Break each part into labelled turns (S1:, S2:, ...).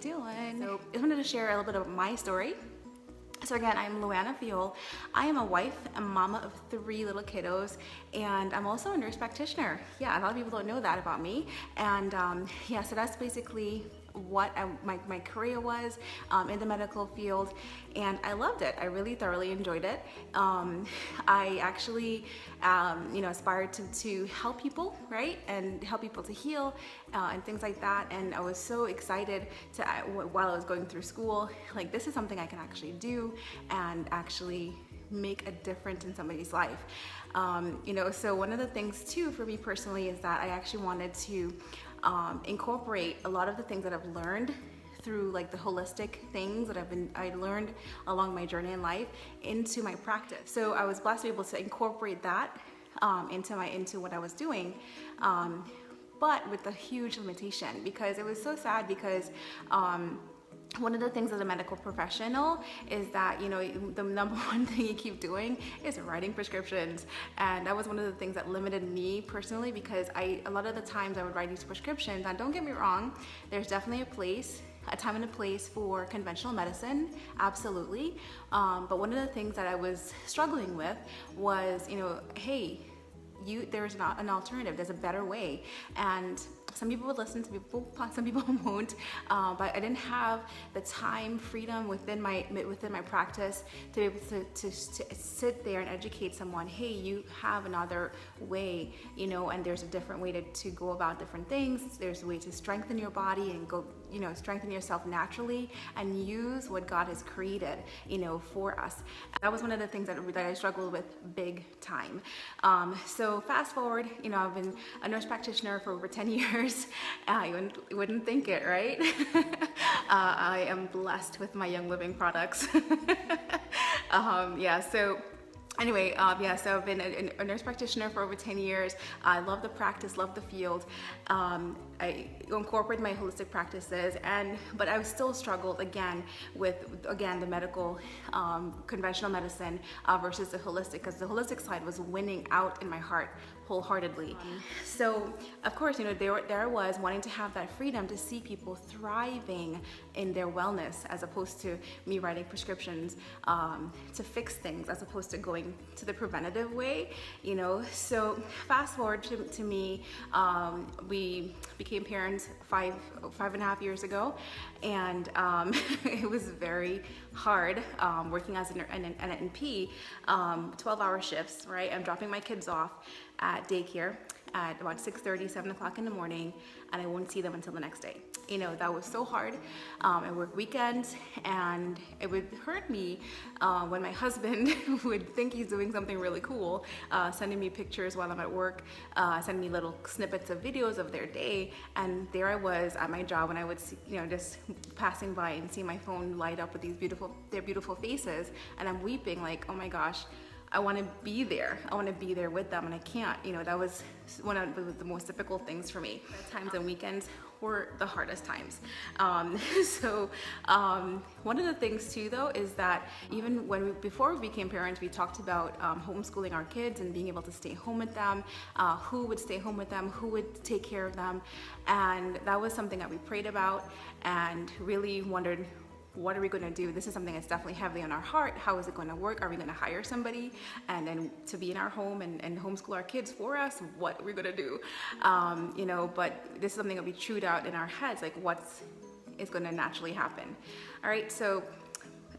S1: you doing? So I just wanted to share a little bit of my story. So again, I'm Luana Fiol. I am a wife and mama of 3 little kiddos, and I'm also a nurse practitioner. Yeah, a lot of people don't know that about me. And yeah, so that's basically what my career was in the medical field, and I loved it. I really thoroughly enjoyed it. I actually aspired to help people, right, and help people to heal and things like that. And I was so excited to while I was going through school, like, this is something I can actually do and actually make a difference in somebody's life. So one of the things too for me personally is that I actually wanted to incorporate a lot of the things that I've learned through, like, the holistic things that I learned along my journey in life into my practice. So I was blessed to be able to incorporate that into what I was doing, but with a huge limitation, because it was so sad. Because one of the things as a medical professional is that, the number one thing you keep doing is writing prescriptions. And that was one of the things that limited me personally, because a lot of the times I would write these prescriptions. And don't get me wrong, there's definitely a time and a place for conventional medicine, absolutely. But one of the things that I was struggling with was, hey, there's not an alternative, there's a better way. And some people would listen, some people won't, but I didn't have the time, freedom within my practice to be able to sit there and educate someone. Hey, you have another way, and there's a different way to go about different things. There's a way to strengthen your body and go, strengthen yourself naturally and use what God has created, for us. And that was one of the things that I struggled with big time. So fast forward, I've been a nurse practitioner for over 10 years. You wouldn't think it, right? I am blessed with my Young Living products. Anyway, so I've been a nurse practitioner for over 10 years. I love the practice, love the field. I incorporate my holistic practices, but I still struggled again with the medical, conventional medicine versus the holistic, because the holistic side was winning out in my heart wholeheartedly. So of course, there I was wanting to have that freedom to see people thriving in their wellness, as opposed to me writing prescriptions to fix things, as opposed to going to the preventative way, So fast forward to me, we became parents 5.5 years ago, and it was very hard working as an NP, 12-hour shifts, right? I'm dropping my kids off at daycare at about 6:30, 7 o'clock in the morning, and I won't see them until the next day. That was so hard. I work weekends, and it would hurt me when my husband would think he's doing something really cool, sending me pictures while I'm at work, sending me little snippets of videos of their day, and there I was at my job, and I would see, just passing by and see my phone light up with their beautiful faces, and I'm weeping like, oh my gosh, I want to be there. I want to be there with them, and I can't. That was one of the most difficult things for me. Times and weekends were the hardest times. One of the things too, though, is that even before we became parents, we talked about homeschooling our kids and being able to stay home with them, who would stay home with them, who would take care of them, and that was something that we prayed about and really wondered, what are we going to do? This is something that's definitely heavily on our heart. How is it going to work? Are we going to hire somebody and then to be in our home and homeschool our kids for us? What are we going to do? But this is something that we chewed out in our heads, like what is going to naturally happen. All right, so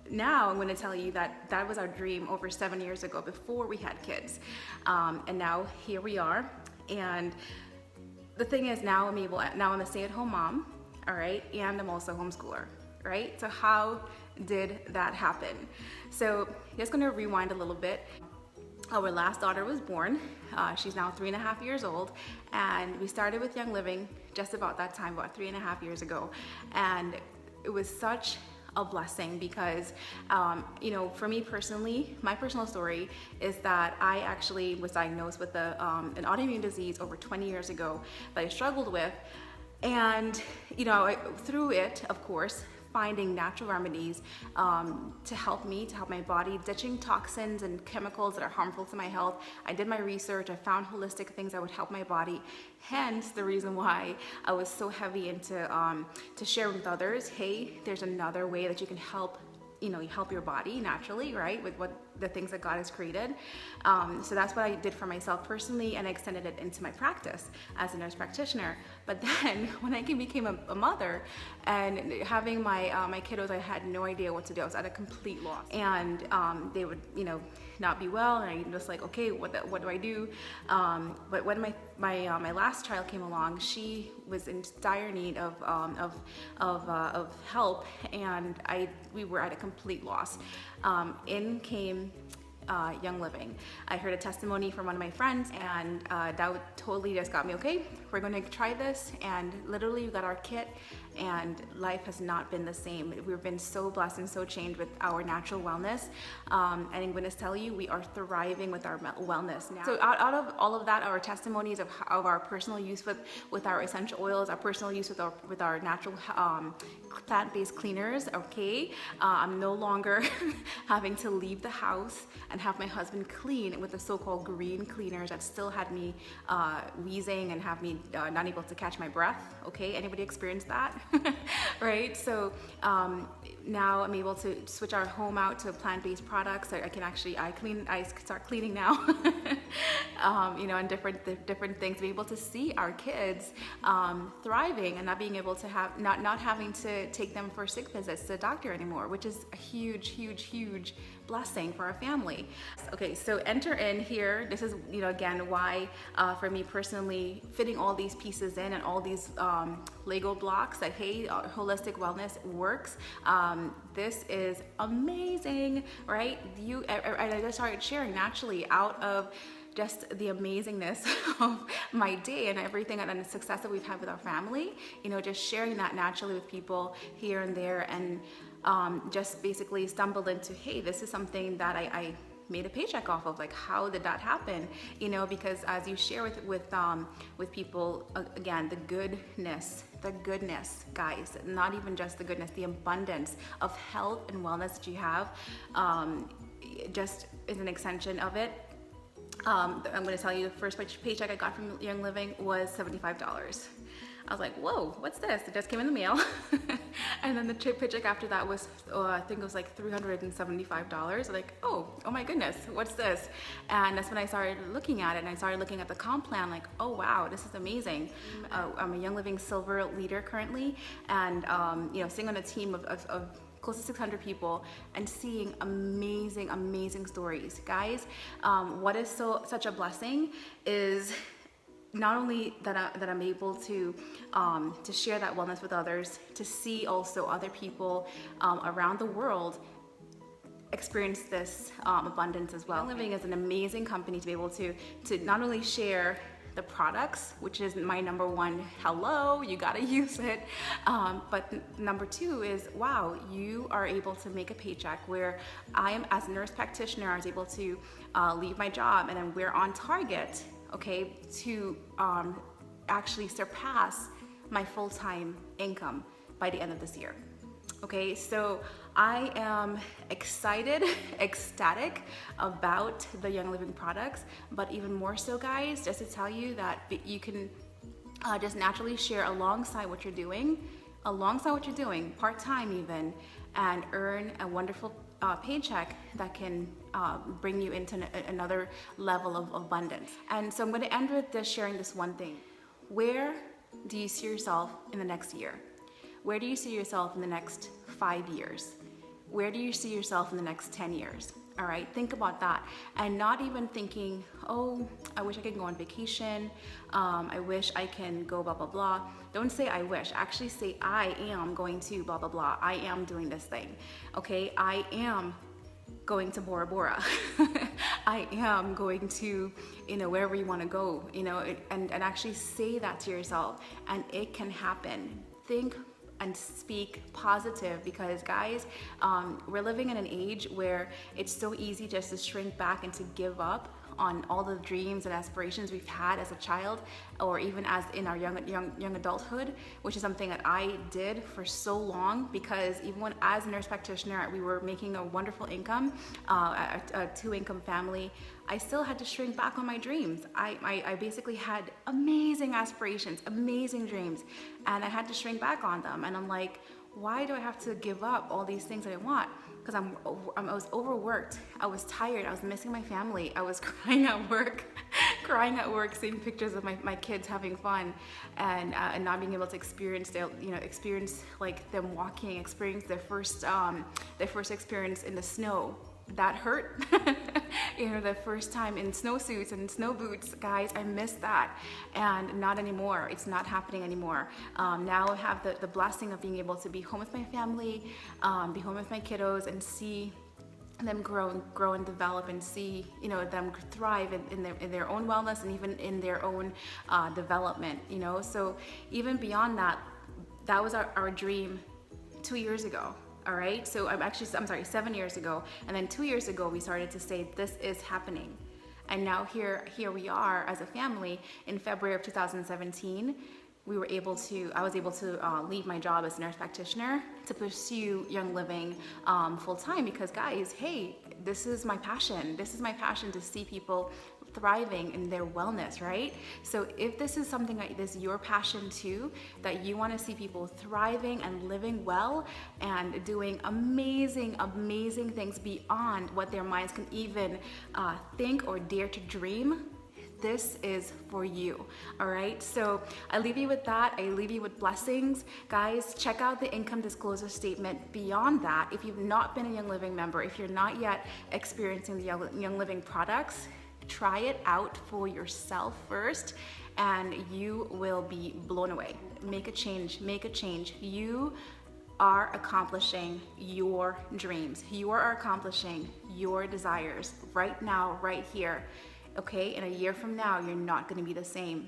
S1: now I'm going to tell you that was our dream over 7 years ago, before we had kids. And now here we are. And the thing is, now I'm a stay-at-home mom, all right, and I'm also a homeschooler. Right? So how did that happen? So just going to rewind a little bit. Our last daughter was born. She's now 3.5 years old, and we started with Young Living just about that time, about 3.5 years ago. And it was such a blessing because, for me personally, my personal story is that I actually was diagnosed with an autoimmune disease over 20 years ago that I struggled with. And, through it, of course, finding natural remedies to help me, to help my body, ditching toxins and chemicals that are harmful to my health. I did my research, I found holistic things that would help my body. Hence the reason why I was so heavy into to share with others, hey, there's another way that you can help, you know, you help your body naturally, right, with what the things that God has created. So that's what I did for myself personally, and I extended it into my practice as a nurse practitioner. But then when I became a mother and having my kiddos, I had no idea what to do. I was at a complete loss, and they would, you know, not be well, and I'm just like, okay, what do I do? But when my last child came along, she was in dire need of help, and we were at a complete loss. In came Young Living. I heard a testimony from one of my friends, and that totally just got me, okay, we're going to try this. And literally we got our kit, and life has not been the same. We've been so blessed and so changed with our natural wellness, and I'm going to tell you, we are thriving with our wellness now. So out of all of that, our testimonies of our personal use with our essential oils, our personal use with our natural plant-based cleaners, okay, I'm no longer having to leave the house and have my husband clean with the so-called green cleaners that still had me wheezing and have me not able to catch my breath. Okay, anybody experienced that? Right? So now I'm able to switch our home out to plant-based products. I can actually I start cleaning now. You know, and different things, be able to see our kids thriving and not being able to have not having to take them for sick visits to the doctor anymore, which is a huge blessing for our family. Okay, so enter in here. This is, you know, again, why for me personally, fitting all these pieces in and all these Lego blocks that, hey, holistic wellness works. This is amazing, right? I just started sharing naturally out of just the amazingness of my day and everything and the success that we've had with our family, you know, just sharing that naturally with people here and there, and just basically stumbled into, hey, this is something that I made a paycheck off of. Like, how did that happen? You know, because as you share with people, again, the goodness, guys, not even just the goodness, the abundance of health and wellness that you have, just is an extension of it. I'm going to tell you, the first paycheck I got from Young Living was $75. I was like, whoa, what's this? It just came in the mail. And then the paycheck after that was, I think it was like $375. Like, oh my goodness, what's this? And that's when I started looking at it, and I started looking at the comp plan, like, oh wow, this is amazing. I'm a Young Living Silver leader currently, and you know, sitting on a team of close to 600 people and seeing amazing stories. Guys, what is such a blessing is not only that I'm able to share that wellness with others, to see also other people around the world experience this abundance as well. Young Living is an amazing company to be able to not only share the products, which is my number one, hello, you gotta use it, but number two is, wow, you are able to make a paycheck where I am, as a nurse practitioner, I was able to leave my job, and then we're on target, okay, to actually surpass my full-time income by the end of this year. Okay, so I am excited, ecstatic about the Young Living products, but even more so, guys, just to tell you that you can just naturally share alongside what you're doing, part-time even, and earn a wonderful paycheck that can bring you into another level of abundance. And so I'm going to end with just sharing this one thing. Where do you see yourself in the next year? Where do you see yourself in the next 5 years? Where do you see yourself in the next 10 years? All right, think about that. And not even thinking, oh, I wish I could go on vacation. I wish I can go blah, blah, blah. Don't say I wish, actually say I am going to blah, blah, blah. I am doing this thing, okay? I am going to Bora Bora. I am going to, you know, wherever you want to go, you know, and actually say that to yourself, and it can happen. Think and speak positive, because guys, we're living in an age where it's so easy just to shrink back and to give up on all the dreams and aspirations we've had as a child, or even as in our young adulthood, which is something that I did for so long, because even when as a nurse practitioner, we were making a wonderful income, a 2-income family, I still had to shrink back on my dreams. I basically had amazing aspirations, amazing dreams, and I had to shrink back on them. And I'm like, why do I have to give up all these things that I want? Because I was overworked, I was tired, I was missing my family, I was crying at work, seeing pictures of my kids having fun, and not being able to experience experience like them walking, experience their first experience in the snow. That hurt. The first time in snowsuits and snow boots, guys, I missed that, and not anymore. It's not happening anymore. Now I have the blessing of being able to be home with my family, be home with my kiddos, and see them grow and develop, and see them thrive in their own wellness, and even in their own development. So even beyond that, that was our dream 2 years ago. All right, so I'm sorry, 7 years ago, and then 2 years ago we started to say this is happening, and now here we are as a family. In February of 2017, I was able to leave my job as a nurse practitioner to pursue Young Living full time, because guys, hey, this is my passion. This is my passion, to see people thriving in their wellness, right? So if this is something like this, your passion too, that you want to see people thriving and living well and doing amazing things beyond what their minds can even think or dare to dream, this is for you. All right, so I leave you with that. I leave you with blessings. Guys, check out the income disclosure statement. Beyond that, if you've not been a Young Living member, if you're not yet experiencing the Young Living products, try it out for yourself first, and you will be blown away. Make a change. You are accomplishing your dreams. You are accomplishing your desires right now, right here. Okay, in a year from now, you're not going to be the same.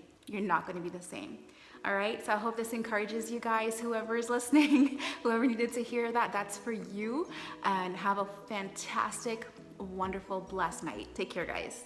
S1: All right, so I hope this encourages you guys, whoever is listening, whoever needed to hear that, that's for you. And have a fantastic, wonderful, blessed night. Take care, guys.